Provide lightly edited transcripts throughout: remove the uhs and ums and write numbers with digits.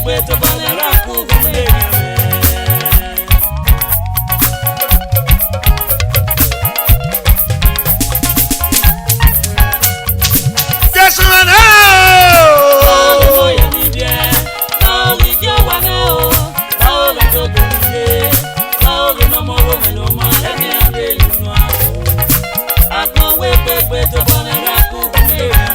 gbegbe tó bá lè rà kú gúnlé rẹ̀. Jésù náà. Ọmọ yẹn níbi ẹ̀ báwo rí kí ó wà náà o báwo rẹ̀ tó gúnlé báwo rí lọ́mọ rẹ̀ lọ́mọ ẹ̀mí adé ìlú àpò àgbọ̀nwé gbegbe tó bá lè rà kú gúnlé rẹ̀.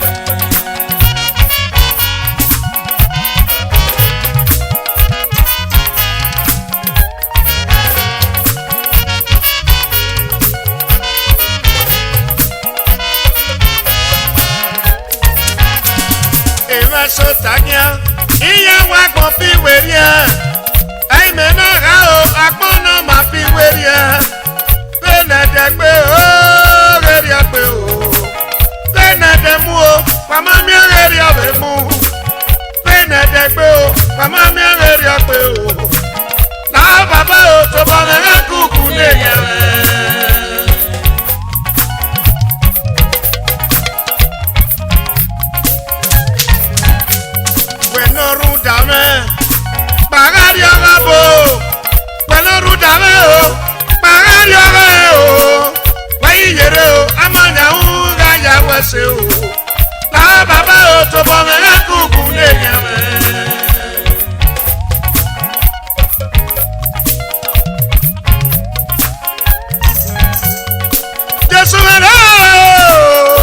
Sotanya iya wa gbon fi weria ai me na ga o agbon na ma fi weria pe na de gbe o reria pe o pe na de mu o mama mi reria be mu pe na de gbe o mama mi reria pe o na baba o to ba na kuku ne ya se o la baba o to bo me kuku ne yeme Jésù na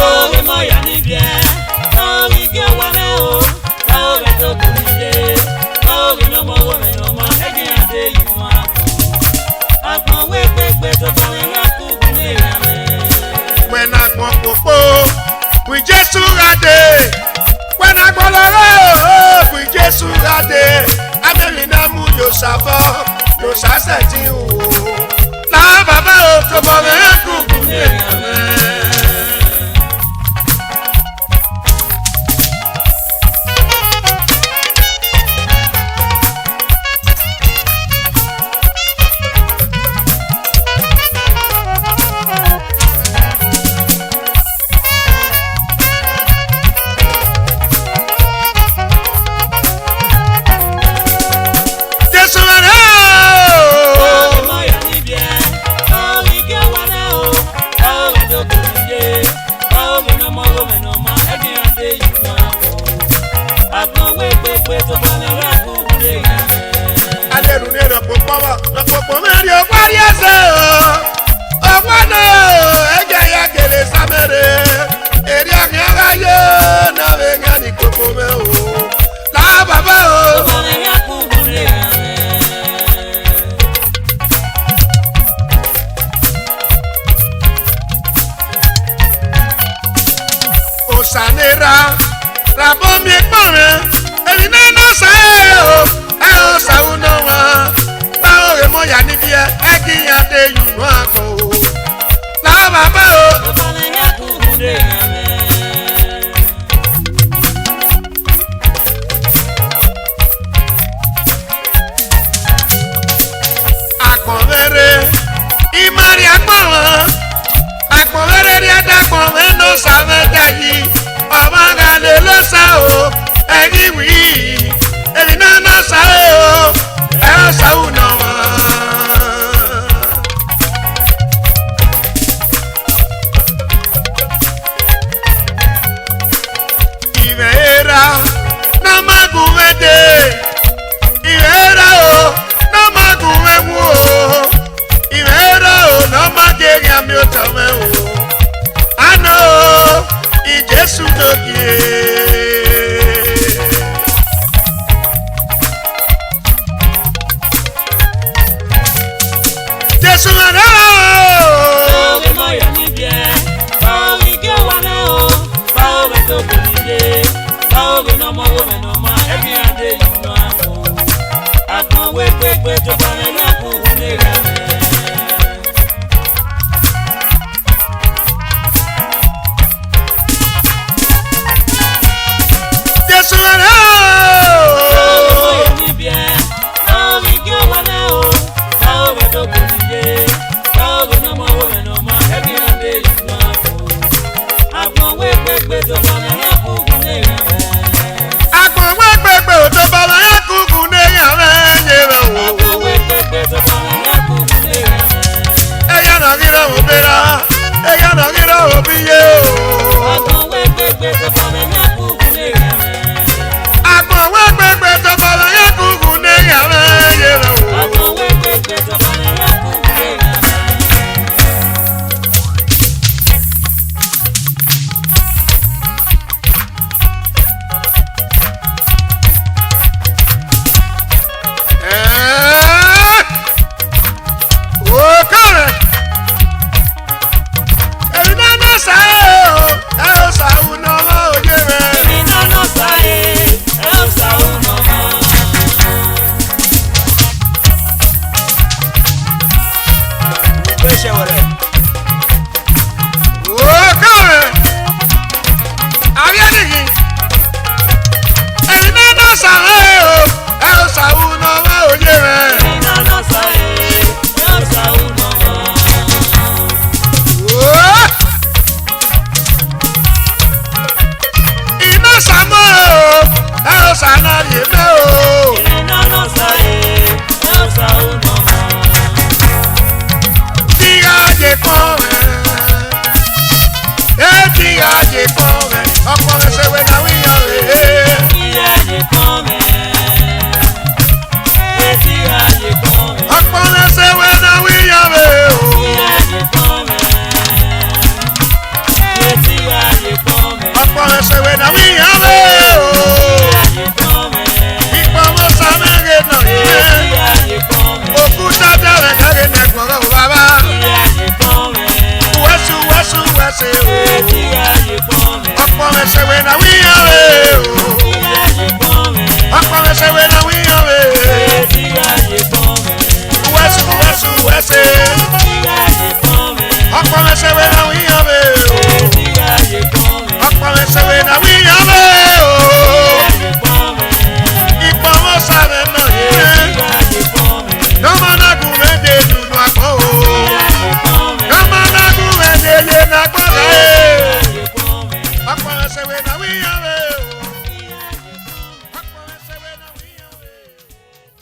o mi mo ya ni bie o mi ke wa me o o re to ku ni de o mi no mo wo me no ma e gi ade yu ma agbon we gbegbe to bo me kuku ne yeme when agbon popo we Jésù rade when agboloro we Jésù rade ameli na mu yo savo yo saseti o la baba o to mo me kuku ne yeme Sanera la bombe pare eli na no sa e o sa uno wa ba o re mo ya ni bi e ki ade yu no ako la baba o ba le ya ku gure agbonere imari agbonere ri adagbon we no sa me dayi le lo sa o eni wi eli na na sa o e o sa uno wa ivera na maguwede ivera o na maguwewu o ivera o na mageri ami o tome o ano Jésù lókè. Jésù náà. Báwo mo yà níbi ẹ̀, báwo mi kí ó wà náà o, báwo mi tó kù nílé, báwo mi náà mọ̀ wọ́n mi náà mọ̀ ẹ̀mí adé yìí náà kù. Àgbọ̀n wé gbégbé tó bá rẹ̀ náà kù ní rẹ̀. Jésù náà. Agbọ̀n wé gbégbé tó bá rẹ̀ náà kù yeme o. Ina no sae, no sa uno ma. Tira je kore. Tira je kore. Ọ̀pọ̀ ẹsẹ̀ wẹ̀ náà wíyàn rẹ̀. Tira je kore. Tira je kore. Ọ̀pọ̀ ẹsẹ̀ wẹ̀ náà wíyàn rẹ̀ o. Tira je kore. Tira je kore. Ọ̀pọ̀ ẹsẹ̀ wẹ̀ náà wíyàn rẹ̀ o. Tira je kore. Ìpọ̀wọ́ sàmẹ́rẹ̀ náà yẹ. Tira je kore. Òkúta bẹ̀rẹ̀ kẹ́rẹ́ nẹ̀gbọ̀rọ̀ bàbá. Tira je kore. Wẹ́sù wẹ́sù wẹ́sẹ̀ o. Tira je kore. Ọ̀pọ̀ ẹsẹ̀ wẹ̀ náà wíyàn rẹ̀ o. Tira je kore. Ọ̀pọ̀ ẹsẹ̀ wẹ̀ náà wíyàn rẹ̀. Tira je kore. Wẹ́sù wẹ́sù wẹ́sẹ̀. Tira je kore. Ọ̀pọ̀ ẹsẹ̀ wẹ̀ náà wíyàn rẹ̀ o. Tira je kore. Ọ̀pọ̀ ẹsẹ̀ wẹ̀ náà wíyàn rẹ̀ o. Ìpọ̀wọ́ sàmẹ́ náà yẹ. Nọ́mọ náà kú méje dùnú àpọ̀ o. Nọ́mọ náà kú méje yé náà gbọ́dọ̀ ẹ̀. Ọ̀pọ̀ ẹsẹ̀ wẹ̀ náà wíyàn rẹ̀ o. Ọ̀pọ̀ ẹsẹ̀ wẹ̀ náà wíyàn rẹ̀ o.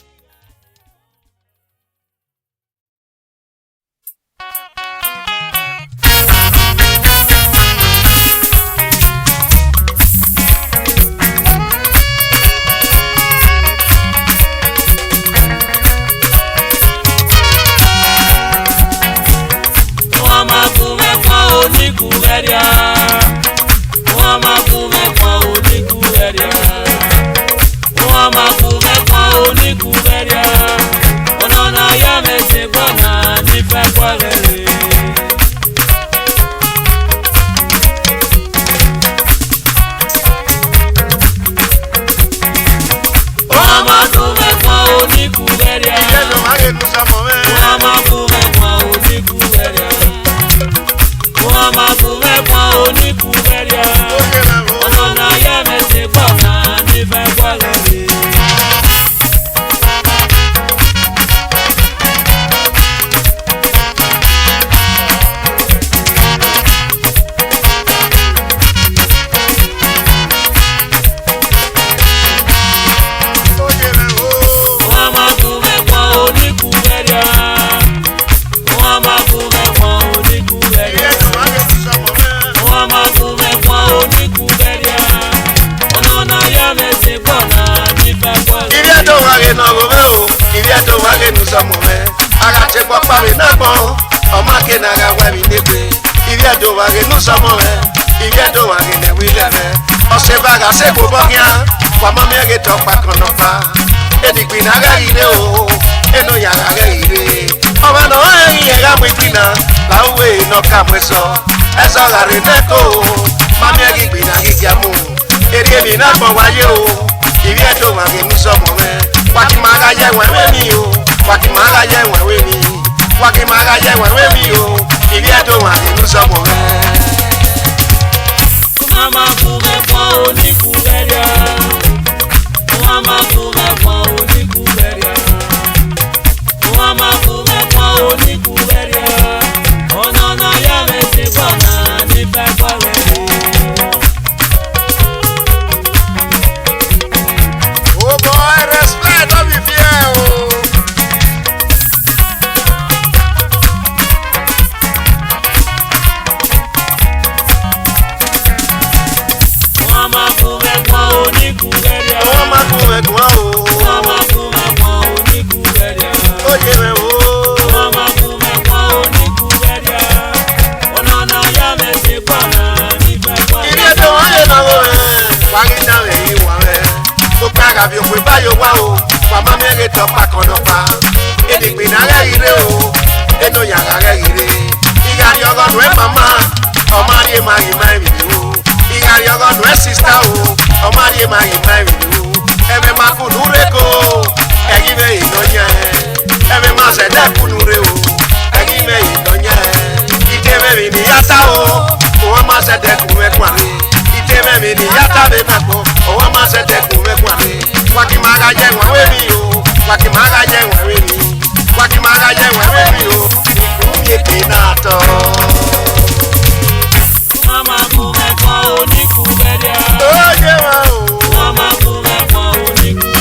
Se ko bogia kwa mama yake topa konopa edigbi na ga ire o eno ya ga ire oba no e ga mwitina la we no ka mweso eso ga re neko mama yake gbi na gigia mu eri mi na mo waye o ire to ma ge mi so mo me wa ki ma ga ye we mi o wa ki ma ga ye we mi wa ki ma ga ye we mi o ire to ma ge mi so mo me Mama kume kwa onikuberia. Mama kume kwa onikuberia. Mama kume kwa onikuberia. Ono no ya mesi bona ni pepa lele. Oh boy, respect of you here, oh. Mama kume kwa onikuberia. Mama kume kwa o. Mama kume kwa onikuberia. Oye me o. Mama kume kwa onikuberia. Ono no ya mesi bona ni pepa lele. Ile to waye na wo e. Wangi na we yi wa me. O paga bi o pe bayo wa o. Mama me ge to pa kono pa. Edigbi na ga ire o. Eno ya ga ire. Igari ogo no e mama. O mari ma yi ma mi o. Igari ogo no e sister o. O mari ma yi ma mi o. Eme ma ku nure ko. Egi me ino nya. Eme ma se de ku nure o. Egi me ino nya. Ite me mi ni yata o. O ma se de ku me kwa mi. Ite me mi ni yata be me ko. O ma se de ku me kwa mi. Wa ki ma ga je wa we mi o. Wa ki ma ga je wa we mi. Wa ki ma ga je wa we mi o. Iku ye ke na to. Mama kume kwa onikuberia. Oye wa o. Mama kume kwa onikuberia.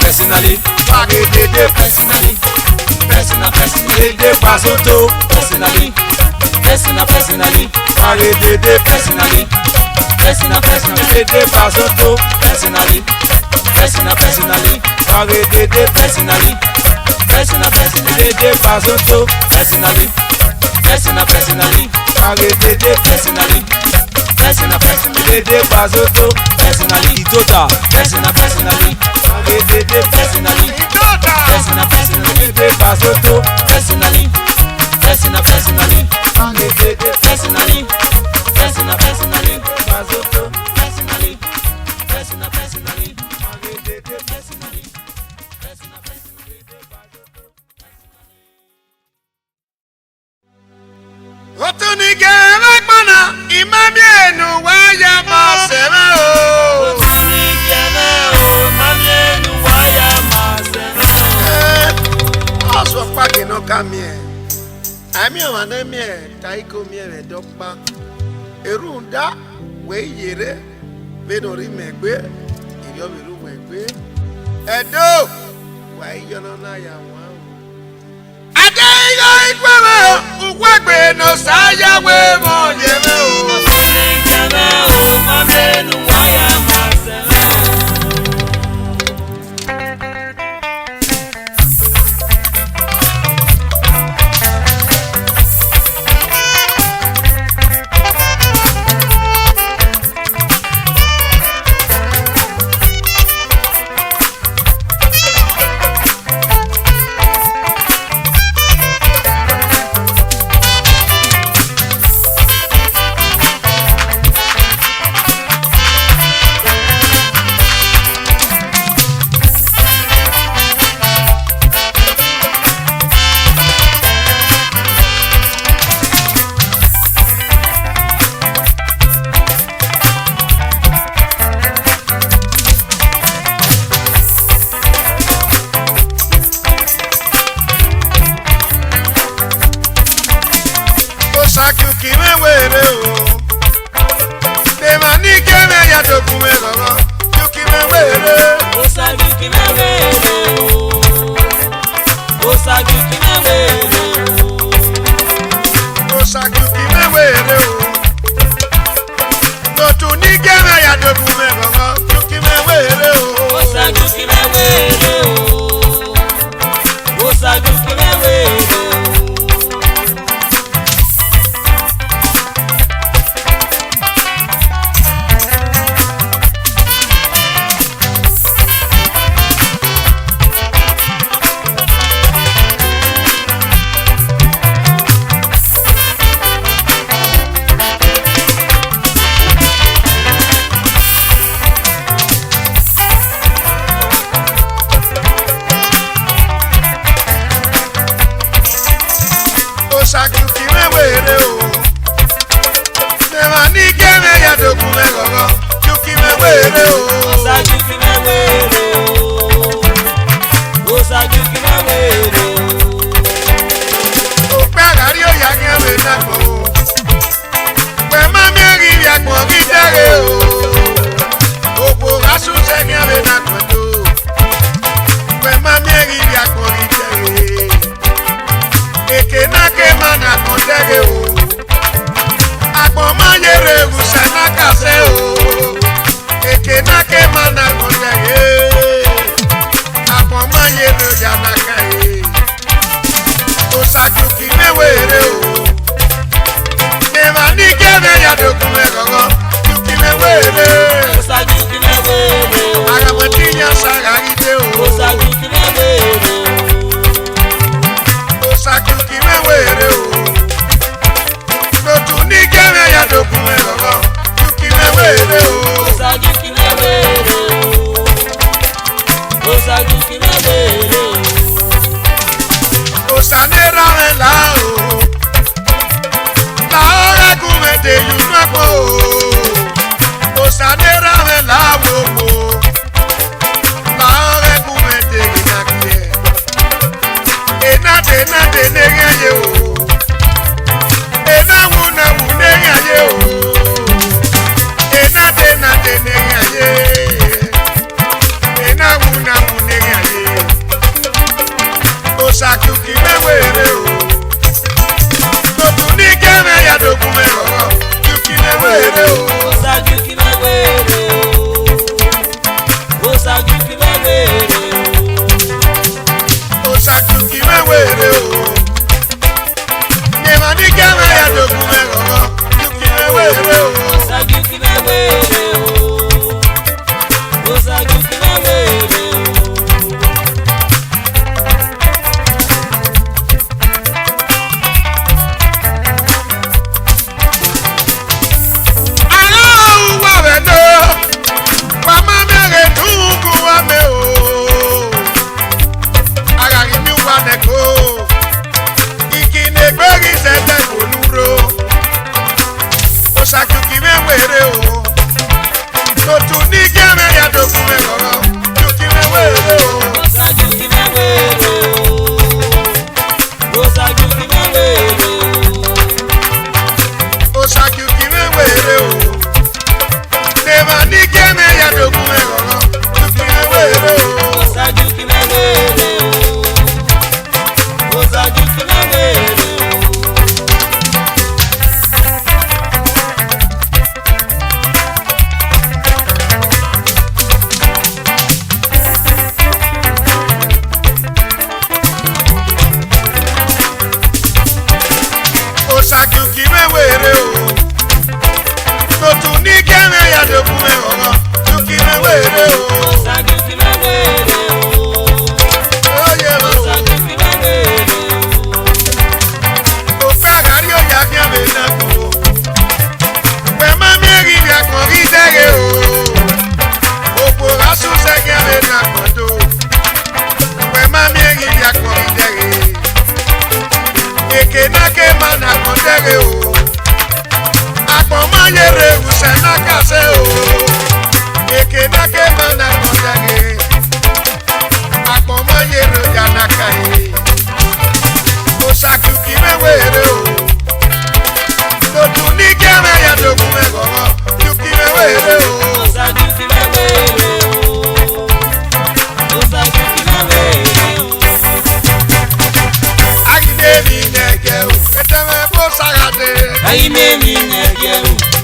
Personally, Pasoto, personally, dokume gogo yuki me were Osagi kimewele Osagi kimewele Osagi yuki me were no tu ni gere ya dokume gogo yuki me were Osagi kimewele Osagi kimewele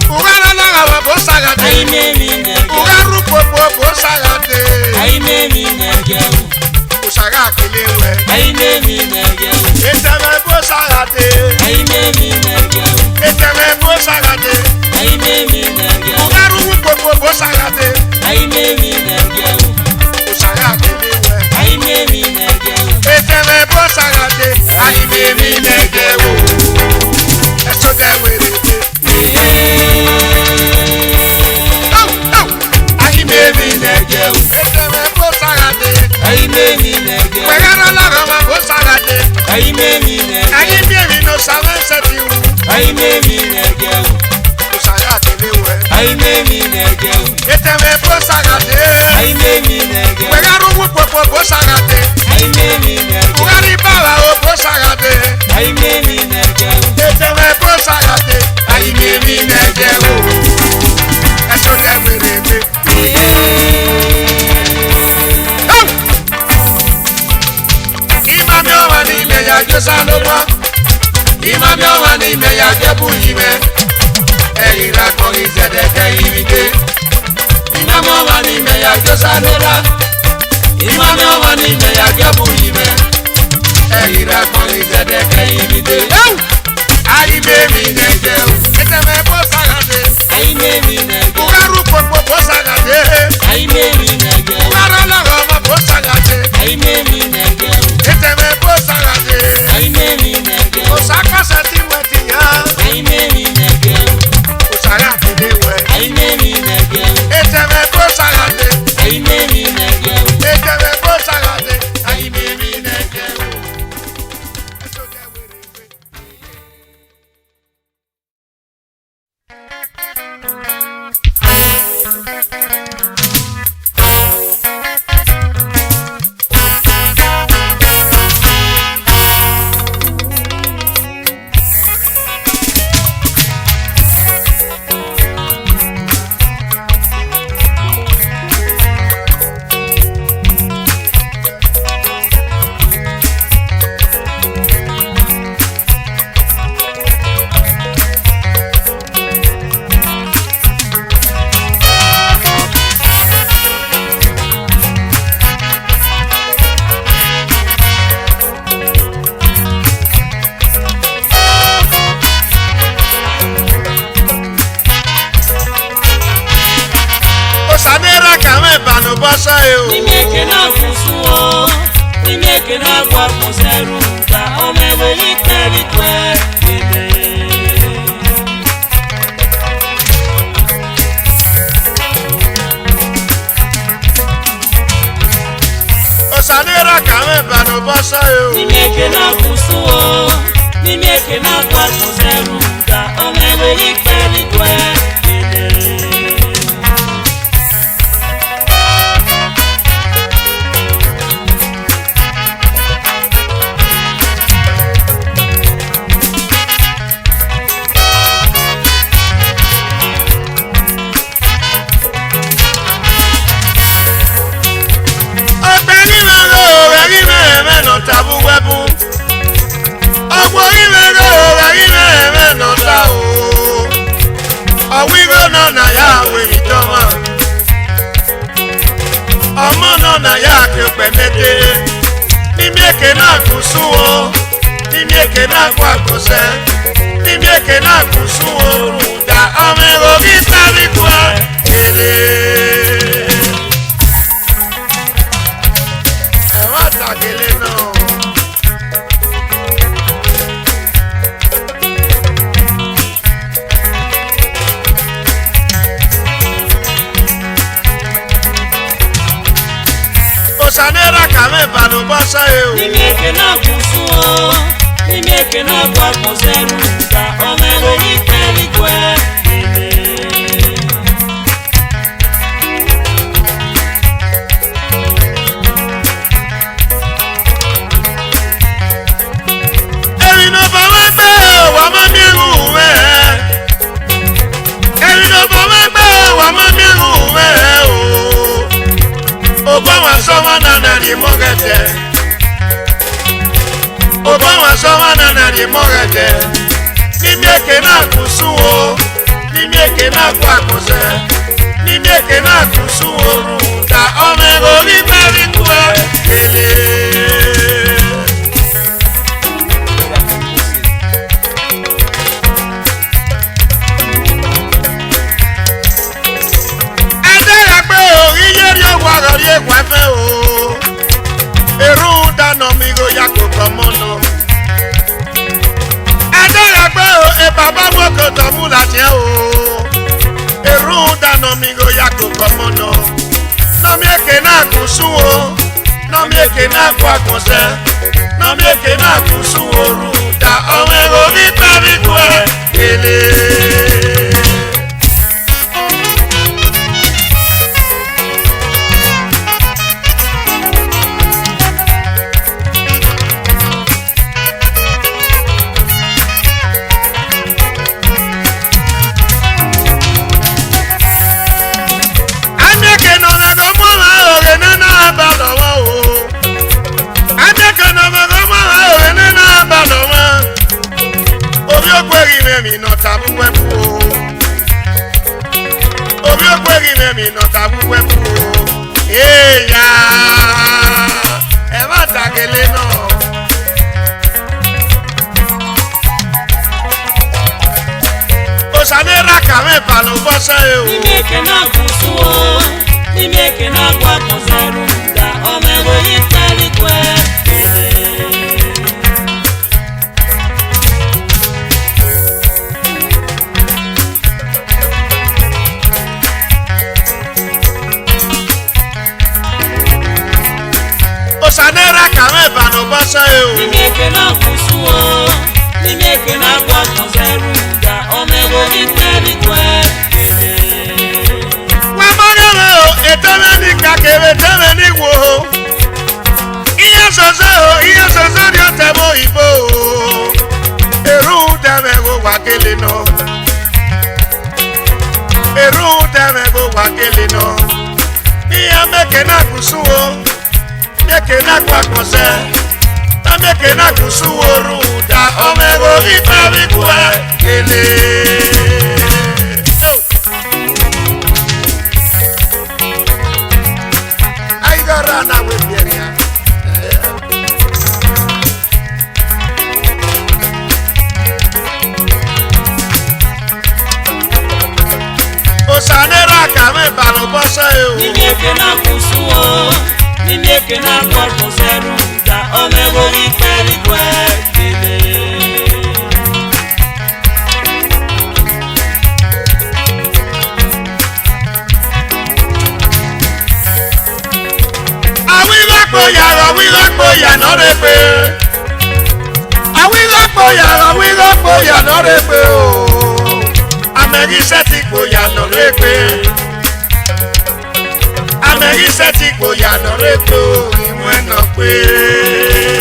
Ugara la wa bo sagade. Ai me mi nege. Ugaru popo bo sagade. Ai me mi nege. Usaga kilewe. Ai me mi nege. Eteme bo sagade. Ai me mi nege. Eteme bo sagade. Ai me mi nege. Ugaru popo bo sagade. Ai me mi nege. Usaga kilewe. Ai me mi nege. Eteme bo sagade. Ai me mi nege wo. Eso de were. Ai me mi nege wo. Eteme bo sagade. Ai me mi nege. Wegara la wa bo sagade. Ai me mi nege. Ai me mi no sabe seti wo. Ai me mi nege. Usaga kilewe. Ai me mi nege. Eteme bo sagade. Ai me mi nege. Wegaru popo bo sagade. Ai me mi nege. Ugari bala o bo sagade. Ai me mi nege. Eteme bo sagade. Ai me mi nege wo. Eso de were. Imami owa ni me ya Jesalogba. Imami owa ni me ya Jebu yime. Eyira ko izedeke irike. Imami owa ni me ya Jesalogba. Imami owa ni me ya Jebu yime. Eyira ko izedeke irike. Ai me mi nege. Eteme bo sagade. Ai me mi nege. Ugaru popo bo sagade. Ai me mi nege. Ugara la roma bo sagade. Ai me mi nege. Eteme bo sagade. Ai me mi nege. Osaka seti wetinya. Ai me mi nege. Usaga kilewe. Ai me mi nege. Eteme bo sagade. Ai me mi nege. Eteme bo sagade. Ai me mi nege. Eso de were. Osanera kame banu bosa yo. N'ime eke na-akwụsị o, n'ime eke na-agwa kwụsịrị ka o mewe iterikwe ebe. Osanera kame banu bosa yo. N'ime eke na-akwụsị o, n'ime eke na-agwa kwụsịrị ka o mewe iterikwe ebe. Ọgbẹ́ni mẹ́rin o, ẹ̀rí mẹ́rin mẹ́nà tabu wẹ́bù. Ọgbọ́n mẹ́rin o, ẹ̀rí mẹ́rin mẹ́nà ta o. Ọ̀wíwé náà nà yá àwẹ̀ ìjọba. Ọmọ náà nà yá àkẹ́pẹ́ méje. Níbi èké náà kù sún o. Níbi èké náà kù àkọsẹ́. Níbi èké náà kù sún o. Rùdà ọmọ ẹ̀rọ kí sáré kú ẹ̀ kéré. Ẹ̀wọ̀n àtàgélé náà. Osanera kame banu bosa yo. N'ime eke na-akwụsị o, n'ime eke na-agwa kwụsịrị ka o mewe iterikwe ebe. Erin no ba wa gbe wa ma mi ru we. Erin no ba wa gbe wa ma mi ru we o. Oba wa so wa na na di mogete. Oba wa so wa na na di mogete. Níbi èké náà kù sún o. Níbi èké na kwa kose ni meke na kusuoru da omego bi bari kwa ele adara pe o iye ri o wa ri e kwa fe o eru da no mi go yakoko mono adara pe o e baba mo ko to mu la je o eru da no mi go yakoko mono no mi eke na kusuo no mi eke na kwa konse no mi eke na kusuo ru da omego bi bari kwa ele mi no tabu wepu obi ogbegi me mi no tabu wepu eya e ma tagele no o sanera kame palo bose o ni meke na kusuo ni meke na kwa konseru da omego itali kwe sanera kame bano basa yo ni meke na kusuo ni meke na kwa konseru da omego itali kwe wa magere o eteme ni kakere teme ni wo iya soso ni otemo ibo eru teme go wakele no eru teme go wakele no iya meke na kusuo meke na kwa kose ta meke na kusuoru da omego itabi kwa ele ai gara na we bieria osanera kame balo bosa yo ni meke na kusuo ni meke na kwa konseru da omego itali kwe awilapoya no repe awilapoya no repe o amegise ti poya no repe amegise ti poya no repe o imwe no pe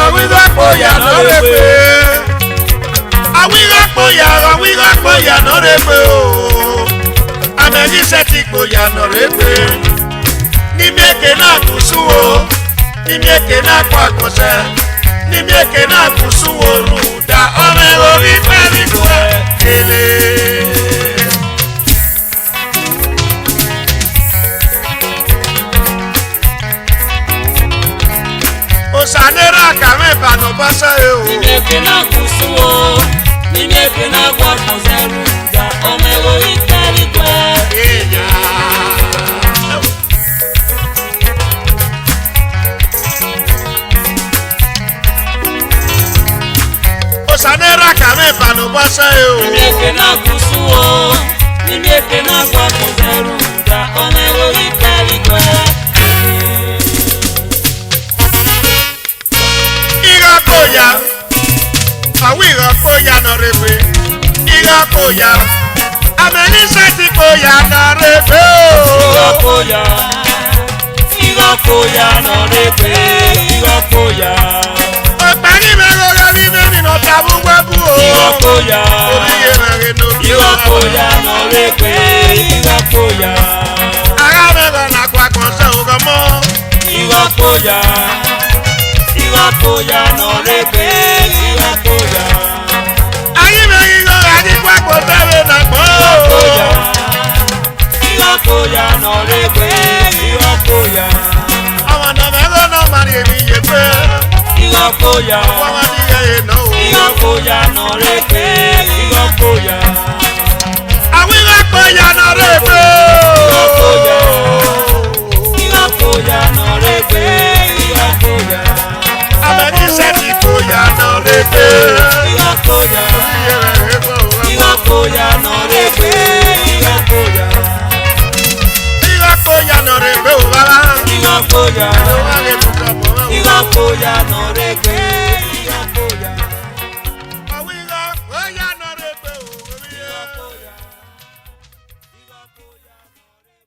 awilapoya no repe awilapoya no repe o amegise ti poya no repe ni meke na kusuo ni meke na kwa kose ni meke na kusuo ruda omego bi bari kwa ele osanera kame bano basa yo ni meke na kusuo ni meke na kwa konseru da omego itali kwe eya osanera kame bano basa yo ni meke na kusuo ni meke na kwa konseru da omego itali kwe koya awiga koya no repe iga koya ameni seti koya no repe iga koya no repe iga koya opani me go ga ni me no tabu webu o iga koya obiye me no iga koya no repe iga koya aga me go na kwa konse o gomo Irakoya, Irakoya norebe, Irakoya. Ayé mi yíyọ àdìpọ̀ kò bẹ̀rẹ̀ nàgbọ́. Irakoya, Irakoya norebe, Irakoya. Àwọn nàmẹ́rọ náà máa ní èmi yé pé. Irakoya, Wọ́n máa ní ẹyẹ náà o. Irakoya norebe, Irakoya. Àwọn Irakoya norebe. Irakoya, Irakoya norebe, Irakoya. Àmẹ́ni sẹ́ni Koya norebe. Irakoya, Irakoya norebe, Irakoya. Irakoya norebe o bàbá. Irakoya, Wọ́n á lè mú ká mọ́ wọn. Irakoya norebe, Irakoya. Àwọn Irakoya norebe o. Irakoya, Irakoya norebe.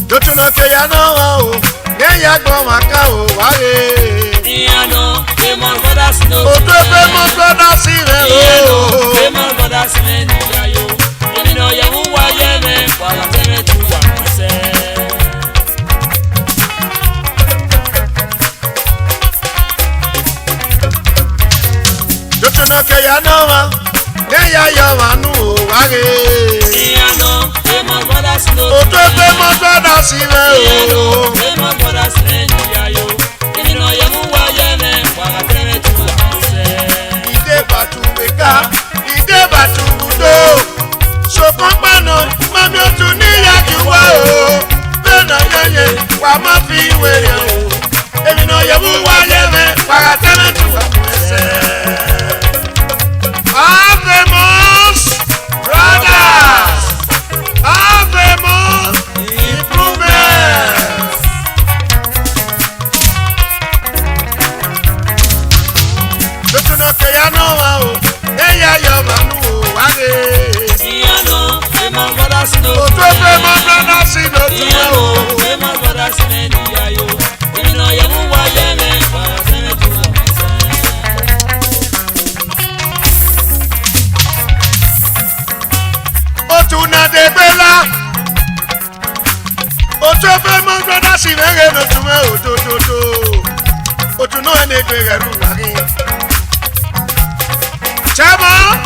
Dotuna ke ya no o, ye ya gbo maka o ware. Iyano, Emon Brothers no. Odo pe mo gbọ́dọ̀ sí rẹ Iyano, o. Emon Brothers no ni yayo. Emino ye mu wa ye me, wa la teme tu wa se. Dotuna ke ya no o, ye ya yo manu o ware. Iyano, Emon Brothers no. Odo pe mo gbọ́dọ̀ sí rẹ Iyano, o. Emon Brothers no ni yayo. Emino ye mu wa ye me, wa la teme tu wa se. Ide batu beka, ide batu budo. Sokon pano, mami o tún ní yaki wa o. Bena yeye, wa ma fi were o. Èmi náà yẹ mú wa yẹ mẹ, para tẹ́lẹ̀ tù wà fún ẹsẹ̀. Famous brothers, famous improvement. Lótúnà kẹyà náà wà o, ẹ̀yà yọ màmú o wáre. Iyano, Emon Brothers no. Òtún ẹgbẹ́ mọ́ brọ́dá sí lótúnà Iyano, o. Emon Brothers no ni yayo. Emino ye mu wa ye me, wa la teme tu wa se. Òtún náà dé gbéra. Òtún ẹgbẹ́ mọ́ brọ́dá sí lẹ́rẹ̀ lótúnà òdòdó. Òtún náà ní ẹgbẹ́ rẹ̀ rú wárí. Chairman,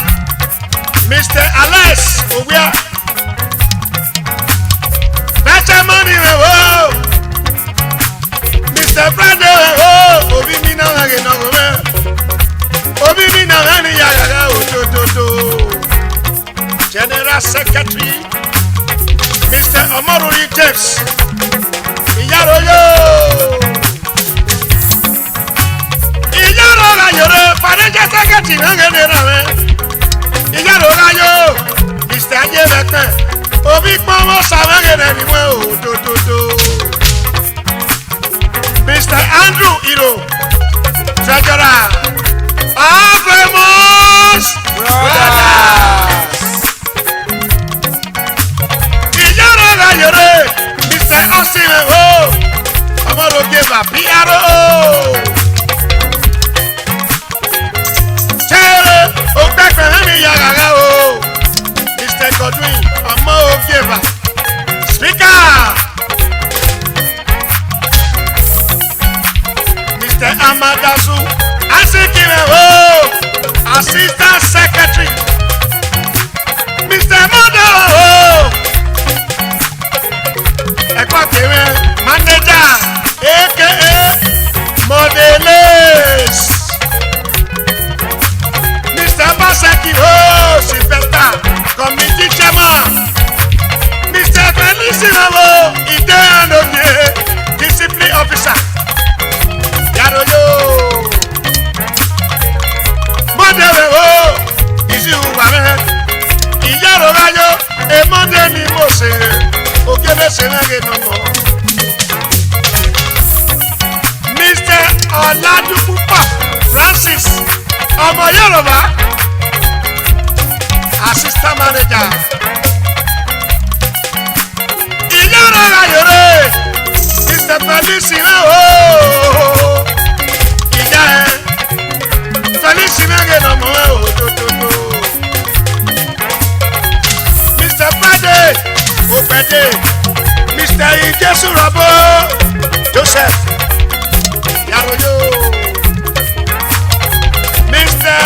Mr. Alex Owia. Bẹ́tẹ̀ mọ́ni rẹ̀ wò. Mr. Brande rẹ̀ wò. Òbí mi náà rẹ̀ náà wò mẹ́. Òbí mi náà rẹ̀ ní yàrá rẹ̀ òdòdó. General Secretary, Mr. Omoruri James. Ìyàrá yóò. Ìyàrá rẹ̀ yòrò. Financial Secretary náà rẹ̀ ní rẹ̀. Ìyàrá rẹ̀ yóò. Mr. Ayébẹ̀tẹ̀. Òbí pọ́nmọ́ sàmẹ́rẹ̀ rẹ̀ ni wọ́n òdòdó. Mr. Andrew Iro, Treasurer, Famous Brothers. Ìyára ra yẹrẹ, Mr. Austin o, ọmọdé bàbí aró o. Ṣẹ́rẹ̀ ògbẹ́gbẹ̀ hẹ́mi yàrá rẹ̀ o. Mr. Godwin, ọmọ ògè bà. Speaker. Mr. Amadasu, Asikire o, Assistant Secretary. Mr. Modo o, ẹ̀kọ́ kéré Manager aka Modeles. Mr. Baseki o, Sylvester, Committee Chairman. Mr. Felicien o, Ide Anoye, Discipline Officer. Yaroyo. Mọ̀dẹ̀rẹ̀ o, ìsìnkú wà rẹ̀. Ìyàrá ráyọ̀, èmọ́dé ni mo ṣe. Òkèlè ṣe rẹ̀ nọ̀nà. Mr. Ọ̀làdúpúpọ̀ Francis, ọmọ Yorùbá. assistant manager. Iyara ayore, Mr. Felicina o. Iya Felicina ge no mo o to. Mr. Friday, Opede, Mr. Ijesu Robo, Joseph, Yaroyo, Mr.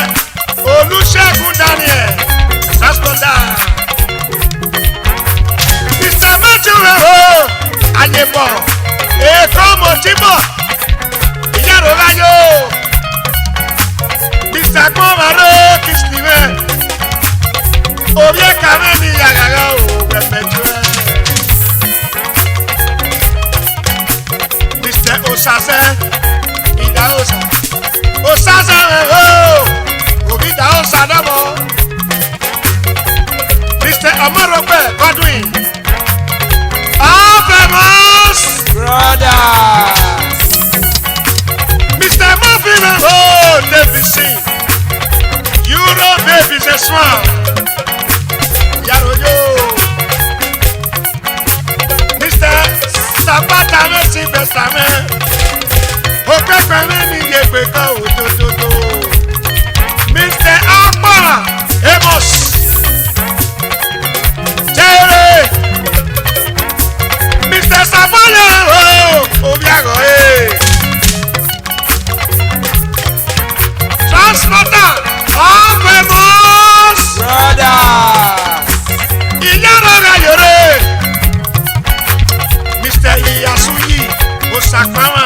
Olusegun Daniel, Transporter, Mr. Matthew Ayebo, Ekomo Tibo, Yaroyo, Mr. Komaro Kisliwe, Oye Kameni Yagaga o Wemejue, Mr. Osase, Ida Osa, Osase Obida Osa Damo, Mr. Omorope Godwin, famous brothers, Mr. Muffin Davidson, Euro Davis a smile. Yaroyo, Mr. Sabata no si besame, Opepe ni yepeka otototo, Mr. Akbara Amos, Jerry, Mr. Savoya Obiago Transporter, famous brothers, Mr. Iyasuyi Osakpawa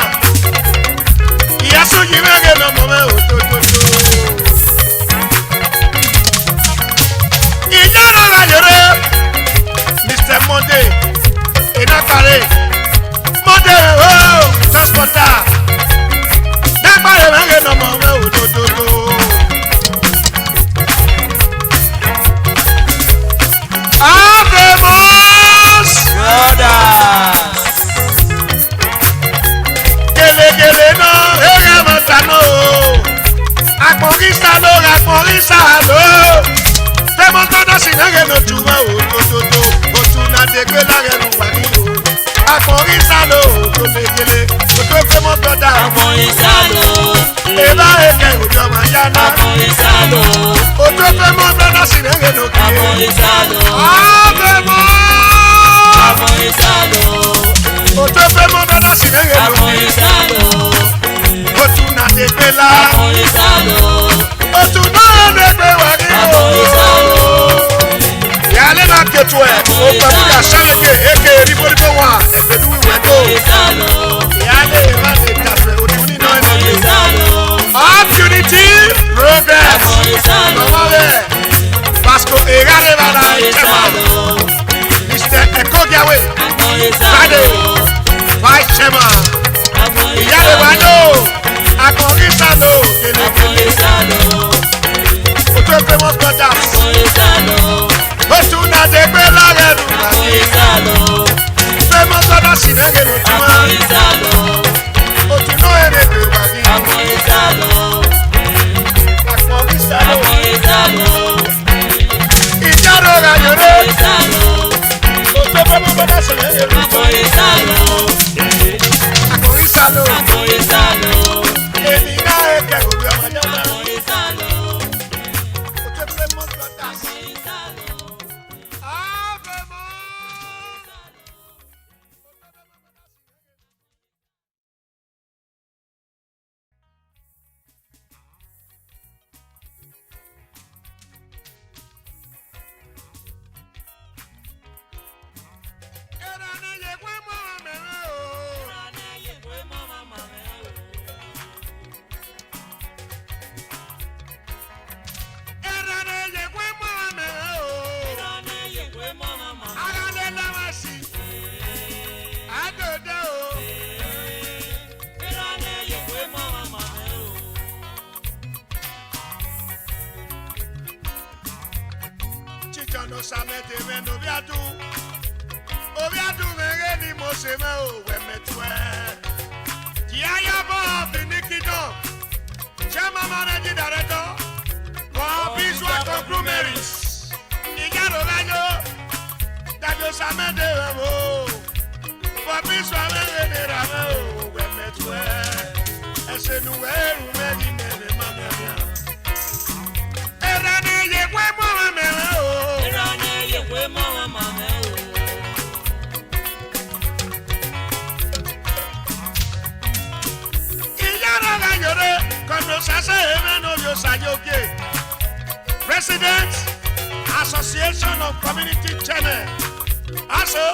Iyasuyi wege no mome otototo Iyara ayore Mr. Monday Inakare Monday Transporter Nakare wege no mome otototo famous brothers, Gele no, ega matano. Akorisa lo. Famous brothers in ege no tuma o to. Otuna de gbe la ge no wani o. Akorisa lo, gele. Oto famous brothers. Akorisa lo. Eba eke ojo majana. Akorisa lo. Oto famous brothers in ege no kie. Akorisa lo. Akorisa lo. Oto famous brothers in ege no kie. Akorisa lo. Otuna de gbe la. Akorisa lo. Otuna de gbe wani o. Akorisa lo. Yale na ketwe. O papi ashange eke riboribo wa. Ebedu wedo. Akorisa lo. Yale ma de tafe otuni no ene. Akorisa lo. Opportunity progress. Akorisa lo. Nomale. Vasco egare bana Akorisa chema. lo. Mr. Ekogiawe. Akorisa Friday. lo. Vice chairman. Akorisa Yale lo. wano. Akorisa lo. Kele. Akorisa lo. Oto famous brothers. Akorisa lo. Otuna de gbe la genu. Akorisa lo. Famous brothers in ege no tuma. Akorisa lo. Otuno ene gbe wani. Akorisa lo. Akorisa lo. Akorisa lo. Ijaro ayore. Akorisa lo. Oto famous brothers in ege no tuma. Akorisa lo. Akorisa lo. Akorisa lo. Emi na eke obi ọmọdé. Akorisa lo. Oto famous brothers. Akorisa lo. no samete when obiadu mere ni mo se me o we metwe ti ayabo binikido chama managing director for Biswa Conglomerate samede wo. Papi swame ne rama o we metwe. Esenu eru megi ne mama. Erane ye kwe mo mama o. Erane ye kwe mo mama o. Iyara ga yore kono sase emeno yo sayoke. President Association of Community Chairman. Also,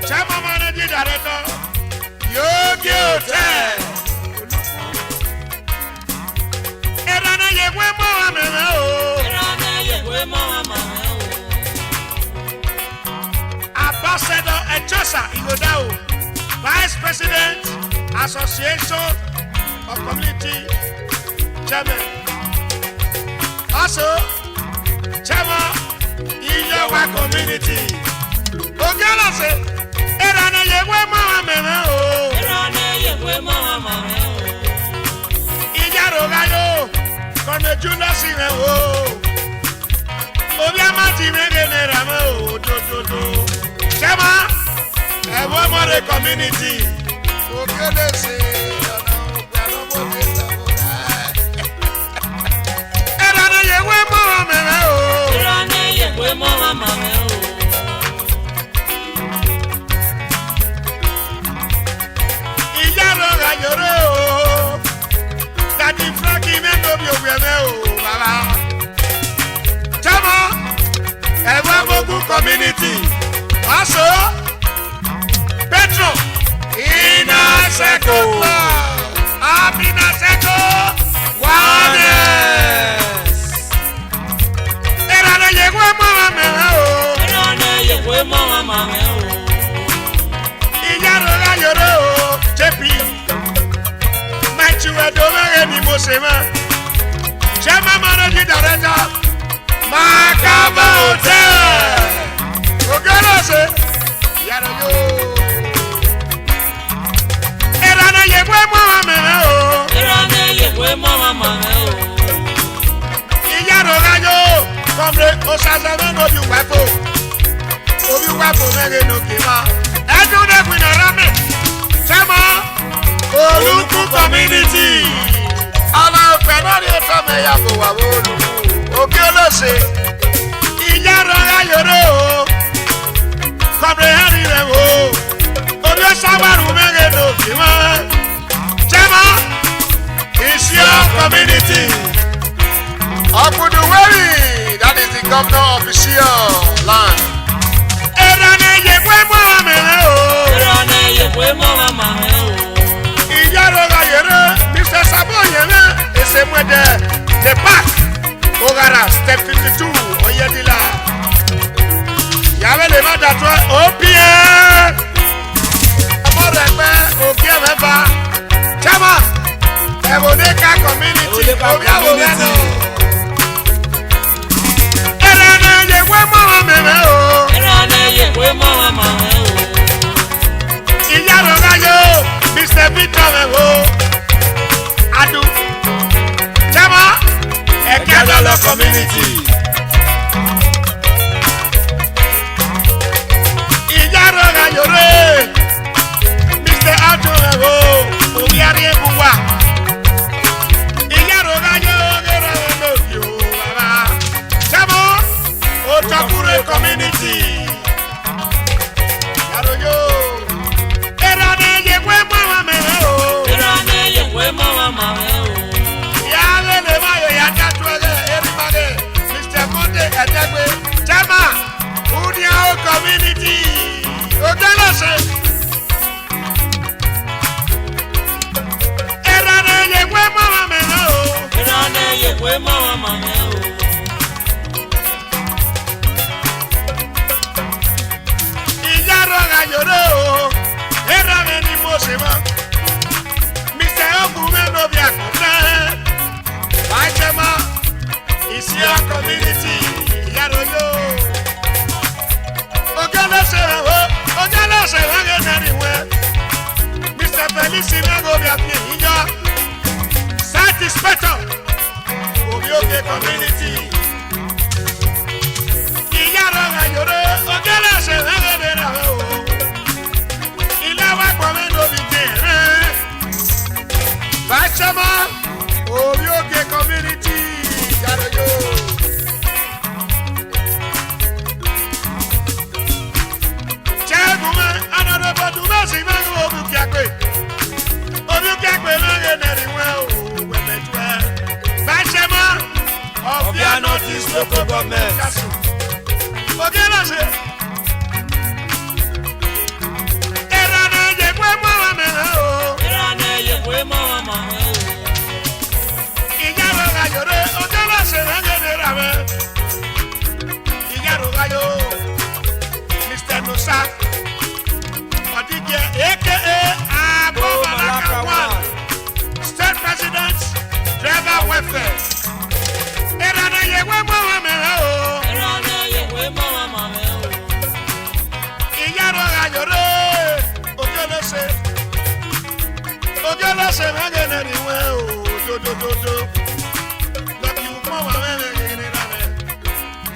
Chairman Managing Director, Yogi Hotel. Erana yewe mo ameme o. Erana yewe mo ameme o. Ambassador Echosa Igodao, Vice President Association of Community Chairman. Also, Chairman Iyewa Community. Ogala se, erana yewe mo ameme o. Erana yewe mo ameme o. Ijaro gayo, kono jula sire o. Obi amati mege rama o do. Chema, ewo mo the community. Ogala se, ana mo be tabora. Erana yewe mo ameme o. Erana yewe mo ameme o. Yore o, Daddy Frankie me no bi obieme o, baba. Chama, ewa mogu community. Also, Petro, Ina Seko, Abina Seko, Wanes. Erana yewe mama me o. Erana yewe mama me o. Iyaro la yore o. JP, Machiwe Domere ni Mosema, Chairman Managing Director, Makaba Hotel. Ogala se, yaro yo. Erana yewe mo ameme o. Erana yewe mo ameme o. Iyaro la yo, komre osazeme no bi wafo. Obi wafo mege no kima. Edu de kwinarame. Chama Oluku community. Ala penari etome ya bo wa wolu. Obiolose. Iyaro ayore o. Comprehend re o. Obio sabaru mege no kima. Chama is your community. Obuduweri, that is the governor of Isiyo land. Erane yekwe mo amene o. Erana yewe mo ameme o. Iyaro ayere, Mr. Sabo yene, esemwede, the park, Ogara, step 52, Oyedila. Yawe le ma datwa, opie. Amorebe, okie meba. Chama, Eboneka community, Obiabo Weno. Erane yewe mo ameme o. Erana yewe mo ameme o. Iyaro ayo, Mr. Victor Mewo. Adu. Chama, Ekadolo community. Iyaro ayo re. Mr. Ato Mewo. Obiari Ebuwa. Iyaro ayo gera no yo baba. Chama, Otakure community. Yaro yo. Erane yewe mama me o. Erana yewe mo ameme o. Yale le mayo ya tatwele erimade. Mr. Monte Adegbe. Chama. Unia o community. Ogelose. Erane yewe mama me o. Erana yewe mo ameme o. Iyaro ayore o. Erane ni Mosema. Mr. Ogume no bi akunta. Wajema. Isiyo community. Iyaro yo. Ogelose o. Ogelose o ngenari we. Mr. Felici Nago bi api iyo. Satisfactor. Obioke community. Iyaro ayore. Ogelose o Obiano is local government. Mr. Nusa, aka Abo Malaka One, State President, Driver Welfare.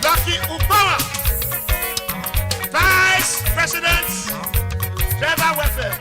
Lucky Upawa, Vice President, Driver Welfare.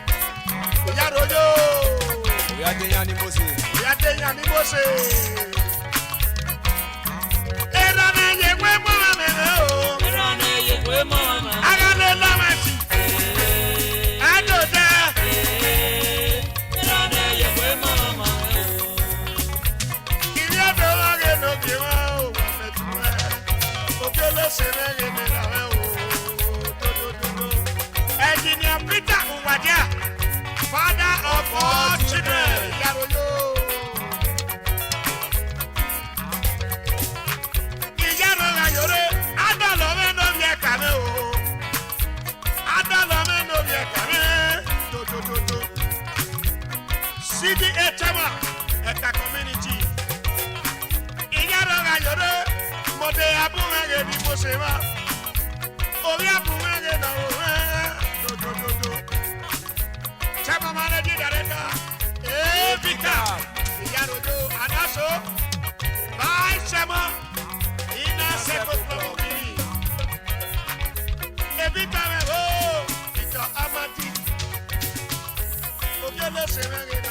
Engineer Peter Uwadia, father of all children. CDA Chama, Eka Community. Iyaro Gayore, Mode Abunga di Mosema. Obi Abunga na Owe. Chama Managing Director, Vika. Iyaro Jo, Anaso, Vice Chama, Ina Seko Family. Evita Meho, Ito Amati. Obi Abunga